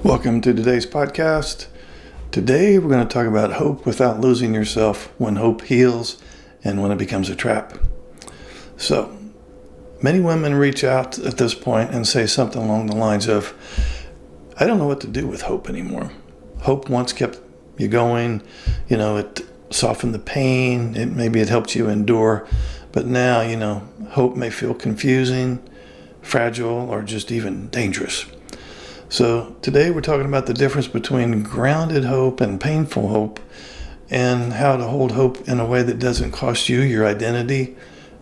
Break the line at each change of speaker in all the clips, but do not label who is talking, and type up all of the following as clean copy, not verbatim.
Welcome to today's podcast. Today we're going to talk about hope without losing yourself, when hope heals and when it becomes a trap. So, many women reach out at this point and say something along the lines of, I don't know what to do with hope anymore. Hope once kept you going, it softened the pain, maybe it helped you endure, but now, hope may feel confusing, fragile, or just even dangerous. So today we're talking about the difference between grounded hope and painful hope, and how to hold hope in a way that doesn't cost you your identity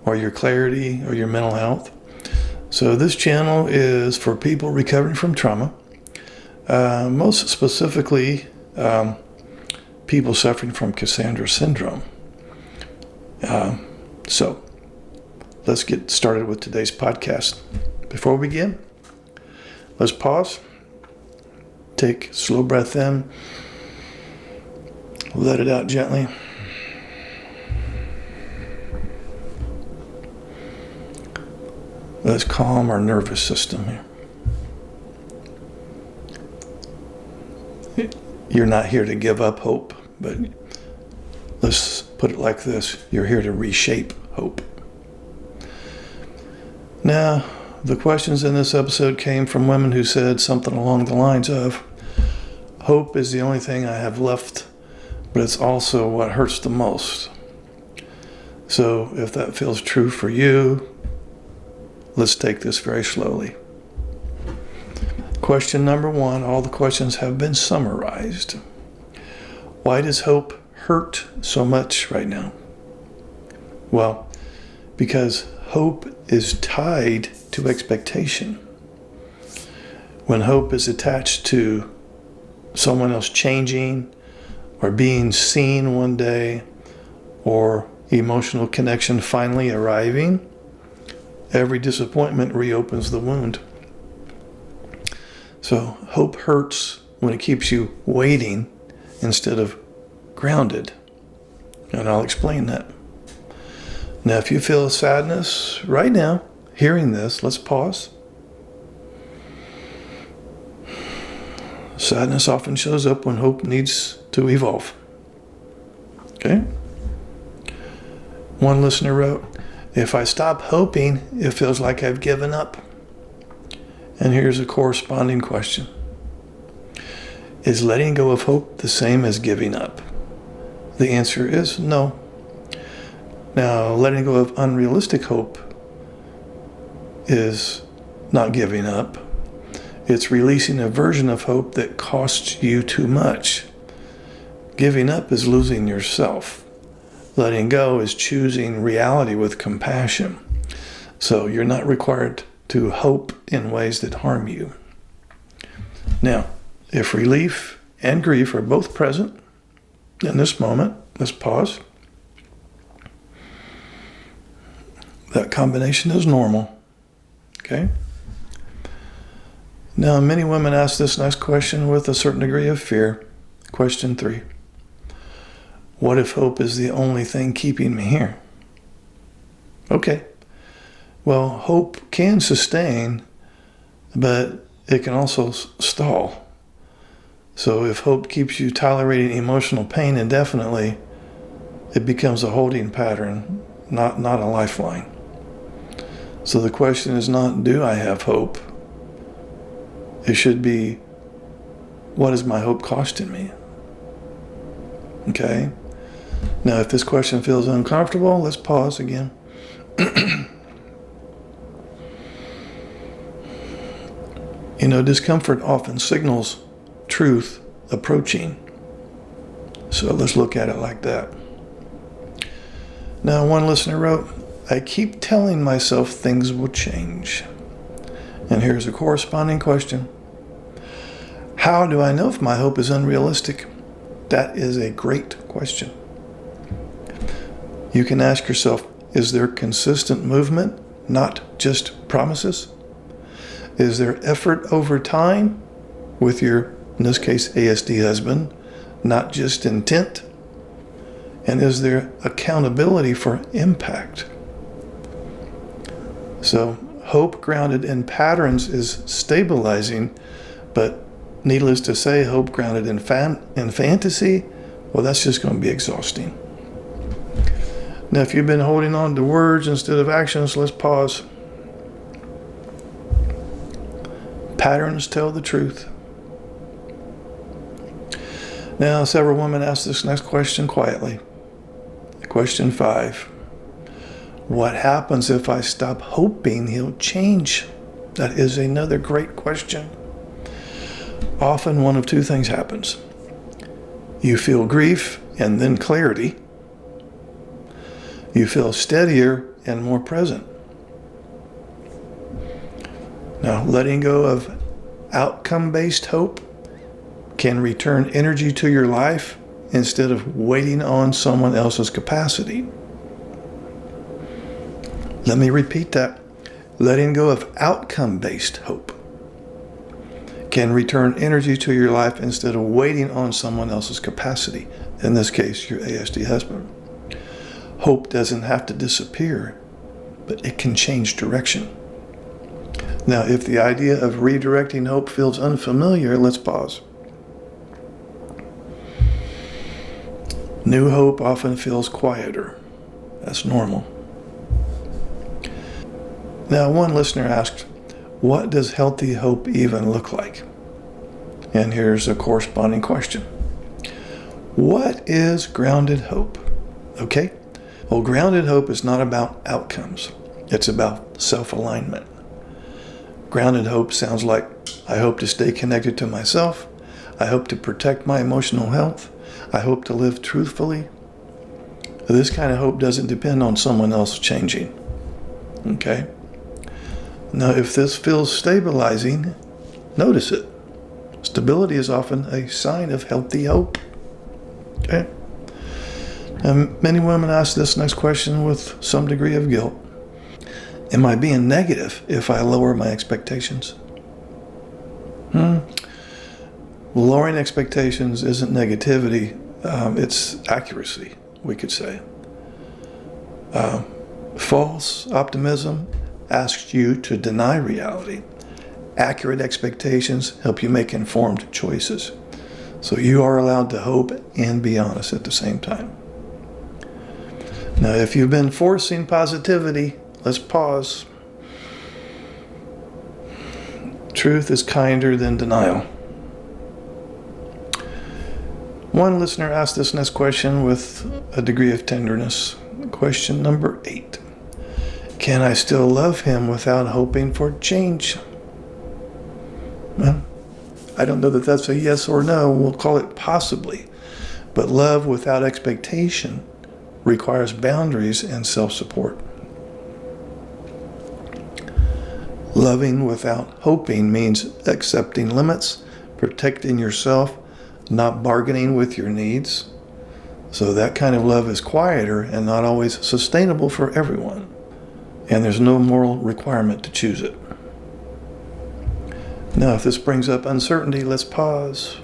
or your clarity or your mental health. So this channel is for people recovering from trauma, most specifically people suffering from Cassandra syndrome. So let's get started with today's podcast. Before we begin, let's pause. Take a slow breath in. Let it out gently. Let's calm our nervous system here. You're not here to give up hope, but let's put it like this. You're here to reshape hope. Now, the questions in this episode came from women who said something along the lines of, hope is the only thing I have left, but it's also what hurts the most. So if that feels true for you, let's take this very slowly. Question number one, all the questions have been summarized. Why does hope hurt so much right now? Well, because hope is tied to expectation. When hope is attached to someone else changing or being seen one day or emotional connection finally arriving, every disappointment reopens the wound. So hope hurts when it keeps you waiting instead of grounded. And I'll explain that. Now, if you feel sadness right now, hearing this, let's pause. Sadness often shows up when hope needs to evolve. Okay? One listener wrote, if I stop hoping, it feels like I've given up. And here's a corresponding question. Is letting go of hope the same as giving up? The answer is no. Now, letting go of unrealistic hope is not giving up. It's releasing a version of hope that costs you too much. Giving up is losing yourself. Letting go is choosing reality with compassion. So you're not required to hope in ways that harm you. Now, if relief and grief are both present in this moment, let's pause. That combination is normal. Okay? Now, many women ask this next question with a certain degree of fear. Question 3. What if hope is the only thing keeping me here? Okay. Well, hope can sustain, but it can also stall. So if hope keeps you tolerating emotional pain indefinitely, it becomes a holding pattern, not a lifeline. So the question is not, do I have hope? It should be, what is my hope costing me? Okay? Now, if this question feels uncomfortable, let's pause again. Discomfort often signals truth approaching. So let's look at it like that. Now, one listener wrote, I keep telling myself things will change. And here's a corresponding question. How do I know if my hope is unrealistic? That is a great question. You can ask yourself, is there consistent movement, not just promises? Is there effort over time with your, in this case, ASD husband, not just intent? And is there accountability for impact? So hope grounded in patterns is stabilizing, but Needless to say, hope grounded in fantasy, well, that's just going to be exhausting. Now, if you've been holding on to words instead of actions, let's pause. Patterns tell the truth. Now, several women ask this next question quietly. Question 5. What happens if I stop hoping he'll change? That is another great question. Often one of two things happens. You feel grief and then clarity. You feel steadier and more present. Now, letting go of outcome-based hope can return energy to your life instead of waiting on someone else's capacity. Let me repeat that. Letting go of outcome-based hope can return energy to your life instead of waiting on someone else's capacity. In this case, your ASD husband. Hope doesn't have to disappear, but it can change direction. Now, if the idea of redirecting hope feels unfamiliar, let's pause. New hope often feels quieter. That's normal. Now, one listener asked, what does healthy hope even look like? And here's a corresponding question. What is grounded hope? Okay? Well, grounded hope is not about outcomes. It's about self-alignment. Grounded hope sounds like, I hope to stay connected to myself. I hope to protect my emotional health. I hope to live truthfully. This kind of hope doesn't depend on someone else changing. Okay? Now, if this feels stabilizing, notice it. Stability is often a sign of healthy hope. Okay? And many women ask this next question with some degree of guilt. Am I being negative if I lower my expectations? Lowering expectations isn't negativity, it's accuracy, we could say. False optimism asks you to deny reality. Accurate expectations help you make informed choices. So you are allowed to hope and be honest at the same time. Now, if you've been forcing positivity, let's pause. Truth is kinder than denial. One listener asked this next question with a degree of tenderness. Question number 8. Can I still love him without hoping for change? Well, I don't know that that's a yes or no. We'll call it possibly. But love without expectation requires boundaries and self-support. Loving without hoping means accepting limits, protecting yourself, not bargaining with your needs. So that kind of love is quieter and not always sustainable for everyone. And there's no moral requirement to choose it. Now, if this brings up uncertainty, let's pause.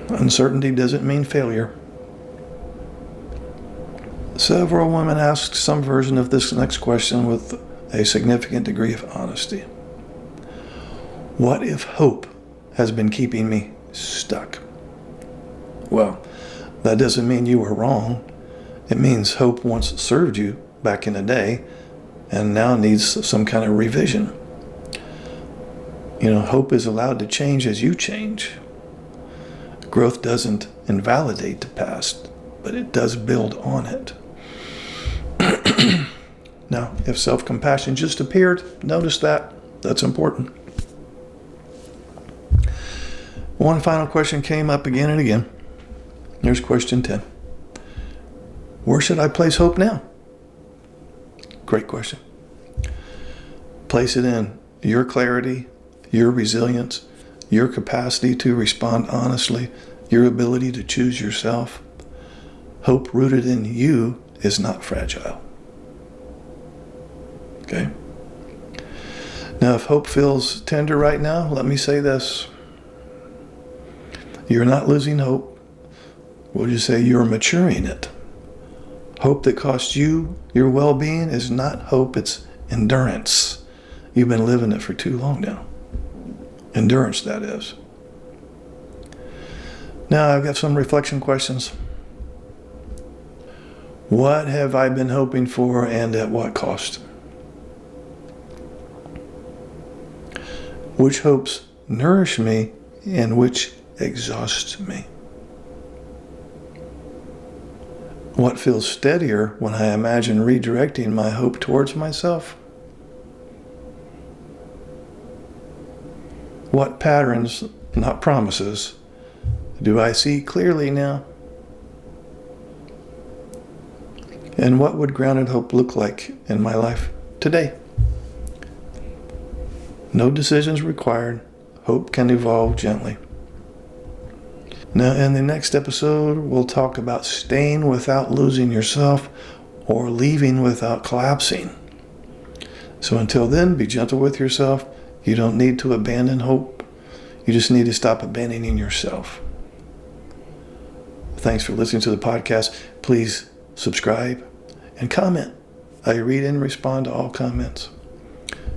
Uncertainty doesn't mean failure. Several women asked some version of this next question with a significant degree of honesty. What if hope has been keeping me stuck? Well, that doesn't mean you were wrong. It means hope once served you back in the day and now needs some kind of revision. You know, hope is allowed to change as you change. Growth doesn't invalidate the past, but it does build on it. Now, if self-compassion just appeared, notice that. That's important. One final question came up again and again. Here's question 10. Where should I place hope now? Great question. Place it in your clarity, your resilience, your capacity to respond honestly, your ability to choose yourself. Hope rooted in you is not fragile. Okay? Now, if hope feels tender right now, let me say this. You're not losing hope. We'll just say you're maturing it. Hope that costs you your well-being is not hope, it's endurance. You've been living it for too long now. Endurance, that is. Now I've got some reflection questions. What have I been hoping for, and at what cost? Which hopes nourish me and which exhaust me? What feels steadier when I imagine redirecting my hope towards myself? What patterns, not promises, do I see clearly now? And what would grounded hope look like in my life today? No decisions required. Hope can evolve gently. Now, in the next episode, we'll talk about staying without losing yourself or leaving without collapsing. So until then, be gentle with yourself. You don't need to abandon hope. You just need to stop abandoning yourself. Thanks for listening to the podcast. Please subscribe and comment. I read and respond to all comments.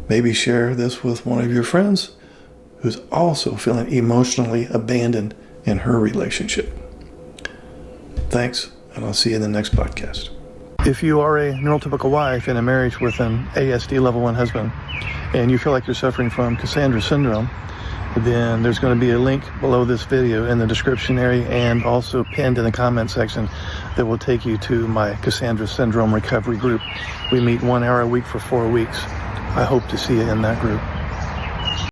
Maybe share this with one of your friends who's also feeling emotionally abandoned in her relationship. Thanks, and I'll see you in the next podcast. If you are a neurotypical wife in a marriage with an ASD level 1 husband, and you feel like you're suffering from Cassandra syndrome, then there's going to be a link below this video in the description area and also pinned in the comment section that will take you to my Cassandra syndrome recovery group. We meet 1 hour a week for 4 weeks. I hope to see you in that group.